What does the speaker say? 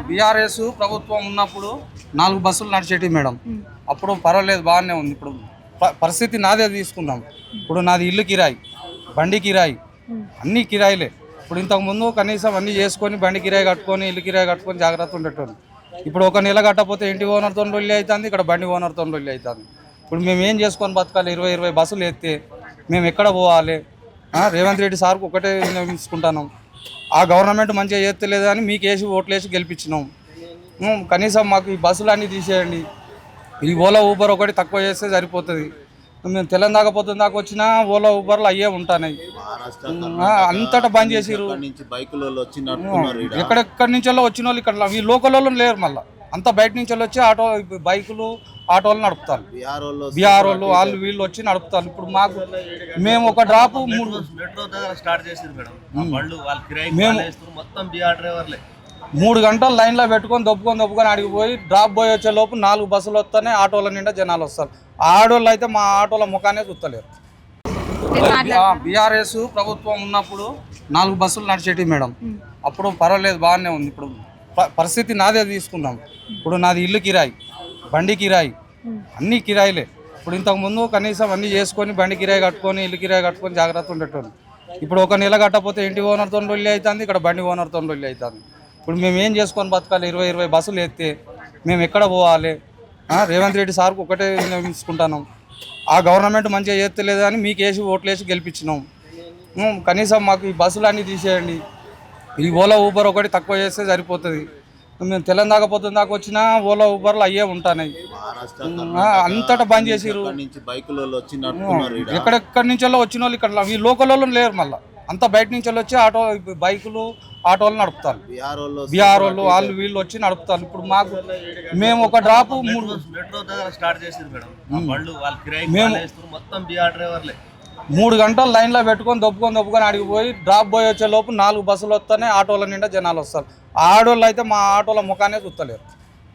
BRS ప్రభుత్వం ఉన్నప్పుడు 4 బస్సులు నడిచేటి మేడం. అప్పుడు పర్వాలేదు, బాగానే ఉంది. ఇప్పుడు పరిస్థితి నాదే తీసుకుందాం. ఇప్పుడు నాది ఇల్లు కిరాయి, బండి కిరాయి, అన్ని కిరాయిలే. ఇప్పుడు ఇంతకుముందు కనీసం అన్నీ చేసుకొని బండి కిరాయి కట్టుకొని ఇల్లు కిరాయి కట్టుకొని జాగ్రత్త ఉండేటోళ్ళు. ఇప్పుడు ఒక నెల కట్టకపోతే ఇంటి ఓనర్తో లొల్లి అవుతుంది, ఇక్కడ బండి ఓనర్తో లొల్లి అవుతుంది. ఇప్పుడు మేము ఏం చేసుకొని బతకాలి? 20 బస్సులు ఎత్తే మేము ఎక్కడ పోవాలి? రేవంత్ రెడ్డి సార్కు ఒకటే తీసుకుంటున్నాం, ఆ గవర్నమెంట్ మంచిగా చేస్తలేదు అని మీకు వేసి ఓట్లు వేసి గెలిపించినాం. కనీసం మాకు ఈ బస్సులు అన్నీ తీసేయండి. ఈ ఓలా ఊబర్ ఒకటి తక్కువ చేస్తే సరిపోతుంది. మేము తెలంగాణ దాకా వచ్చినా ఓలా ఊబర్లు అయ్యే ఉంటున్నాయి. అంతటా బంద్ చేసిరు. ఎక్కడెక్కడి నుంచో వచ్చిన వాళ్ళు ఇక్కడ ఈ లోకల్ వాళ్ళు లేరు. మళ్ళీ అంతా బయట నుంచి వచ్చి బైకులు ఆటోలు నడుపుతారు. బీఆర్ వాళ్ళు వాళ్ళు వీళ్ళు వచ్చి నడుపుతారు. ఇప్పుడు మాకు మేము ఒక డ్రాప్ మేము 3 గంటలు లైన్లో పెట్టుకొని దొప్పుకొని అడిగిపోయి డ్రాప్ పోయి వచ్చే లోపు 4 బస్సులు వస్తేనే ఆటోల నిండా జనాలు వస్తారు. ఆడోళ్ళు అయితే మా ఆటోల ముఖానే చూస్తలేరు. బీఆర్ఎస్ ప్రభుత్వం ఉన్నప్పుడు 4 బస్సులు నడిచేటి మేడం. అప్పుడు పర్వాలేదు, బాగానే ఉంది. ఇప్పుడు పరిస్థితి నాదే తీసుకుందాం. ఇప్పుడు నాది ఇల్లు కిరాయి, బండి కిరాయి, అన్ని కిరాయిలే. ఇప్పుడు ఇంతకుముందు కనీసం అన్నీ చేసుకొని బండి కిరాయి కట్టుకొని ఇల్లు కిరాయి కట్టుకొని జాగ్రత్త ఉండేటోళ్ళు. ఇప్పుడు ఒక నెల కట్టకపోతే ఇంటి ఓనర్తో లొల్లి అవుతుంది, ఇక్కడ బండి ఓనర్తో లొల్లి అవుతుంది. ఇప్పుడు మేము ఏం చేసుకొని బతకాలి? 20 బస్సులు ఎత్తే మేము ఎక్కడ పోవాలి? రేవంత్ రెడ్డి సార్కు ఒకటే తీసుకుంటున్నాం, ఆ గవర్నమెంట్ మంచిగా చేస్తలేదు అని మీకు వేసి ఓట్లు వేసి గెలిపించినాం. కనీసం మాకు ఈ బస్సులు అన్నీ తీసేయండి. ఈ ఓలా ఊబర్ ఒకటి తక్కువ చేస్తే సరిపోతుంది. మేము తెలంగాణ దాకా వచ్చినా ఓలా ఊబర్లు అయ్యే ఉంటున్నాయి. అంతటా బంద్ చేసిరు. ఎక్కడెక్కడి నుంచో వచ్చిన వాళ్ళు ఇక్కడ ఈ లోకల్ వాళ్ళు లేరు. మళ్ళీ అంతా బయట నుంచి వచ్చి బైకులు ఆటోలు నడుపుతారు. బీఆర్ వాళ్ళు వాళ్ళు వీళ్ళు వచ్చి నడుపుతారు. ఇప్పుడు మాకు మేము ఒక డ్రాప్ మేము 3 గంటలు లైన్లో పెట్టుకొని దొప్పుకొని అడిగిపోయి డ్రాప్ పోయి వచ్చే లోపు 4 బస్సులు వస్తేనే ఆటోల నిండా జనాలు వస్తారు. ఆడోళ్ళు అయితే మా ఆటోల ముఖానే చూస్తలేరు.